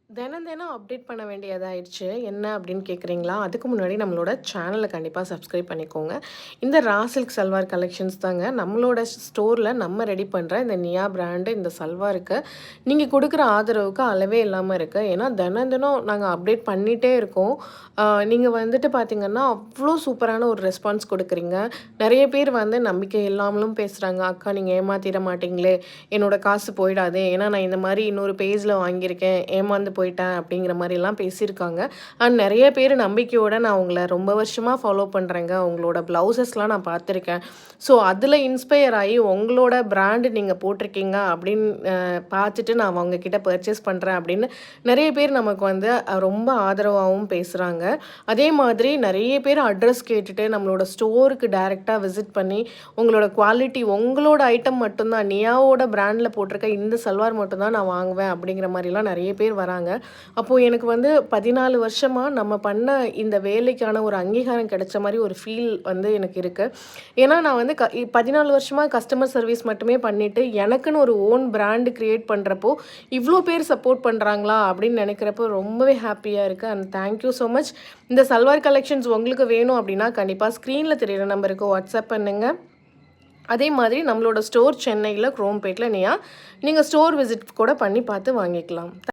தினம் தினம் அப்டேட் பண்ண வேண்டியதாயிடுச்சு. என்ன அப்படின்னு கேட்குறீங்களா? அதுக்கு முன்னாடி நம்மளோட சேனலை கண்டிப்பா சப்ஸ்கிரைப் பண்ணிக்கோங்க. இந்த ரா சில்க் சல்வார் கலெக்ஷன்ஸ் தாங்க நம்மளோட ஸ்டோர்ல நம்ம ரெடி பண்ற இந்த நியா பிராண்டு இந்த சல்வாருக்கு நீங்க குடுக்குற ஆதரவுக்கு அளவே இல்லாம இருக்கு. ஏன்னா தினம் தினம் நாங்க அப்டேட் பண்ணிட்டே இருக்கோம். நீங்க வந்துட்டு பார்த்தீங்கன்னா, அவ்ளோ சூப்பரான ஒரு ரெஸ்பான்ஸ் குடுக்குறீங்க. நெறைய பேர் வந்து நம்பிக்கை இல்லாமலும் பேசுறாங்க. "அக்கா நீங்க ஏமாத்திற மாட்டீங்களே! என்னோட காசு போயிடாதே! ஏன்னா நான் இந்த மாரி இன்னொரு பேஜ்ல வாங்கியிருக்கேன். ஏமாந்து போயிட்டேன்." அப்படிங்கிற மாரிலாம் பேசியிருக்காங்க. நெறைய பேர் நம்பிக்கையோட நான் உங்கள ரொம்ப வருஷமா ஃபாலோ பண்றேங்க. உங்களோட ப்ளவுசஸ்லாம் நான் பார்த்துருக்கேன். ஸோ அதில இன்ஸ்பயர் ஆயி உங்களோட பிராண்ட் நீங்க போட்டிருக்கீங்க அப்படின்னு பார்த்துட்டு நான் அவங்க கிட்ட பர்ச்சேஸ் பண்றேன் அப்படின்னு நெறைய பேர் நமக்கு வந்து ரொம்ப ஆதரவாவும் பேசுறாங்க. அதே மாதிரி நெறைய பேர் அட்ரஸ் கேட்டுட்டு நம்மளோட ஸ்டோருக்கு டைரக்ட்டா விசிட் பண்ணி உங்களோட குவாலிட்டி உங்களோட ஐட்டம் மட்டும் தான் நியாவோட பிராண்ட்ல போட்டிருக்க இந்த சல்வார் மட்டும் தான் நான் வாங்குவேன் அப்படிங்கிற மாதிரிலாம் நிறைய பேர் வராங்க. அப்போது எனக்கு வந்து 14 வருஷமாக நம்ம பண்ண இந்த வேலைக்கான ஒரு அங்கீகாரம் கிடைச்ச மாதிரி ஒரு ஃபீல் வந்து எனக்கு இருக்குது. ஏன்னா நான் வந்து 14 வருஷமாக கஸ்டமர் சர்வீஸ் மட்டுமே பண்ணிவிட்டு எனக்குன்னு ஒரு ஓன் பிராண்டு க்ரியேட் பண்ணுறப்போ இவ்வளோ பேர் சப்போர்ட் பண்ணுறாங்களா அப்படின்னு நினைக்கிறப்போ ரொம்பவே ஹாப்பியாக இருக்குது. And thank you so much. இந்த சல்வார் கலெக்ஷன்ஸ் உங்களுக்கு வேணும் அப்படின்னா கண்டிப்பாக ஸ்க்ரீனில் தெரியிற நம்பருக்கு வாட்ஸ்அப் பண்ணுங்கள். அதே மாதிரி நம்மளோட ஸ்டோர் சென்னையில் குரோம்பேட்டில் நீங்கள் ஸ்டோர் விசிட் கூட பண்ணி பார்த்து வாங்கிக்கலாம்.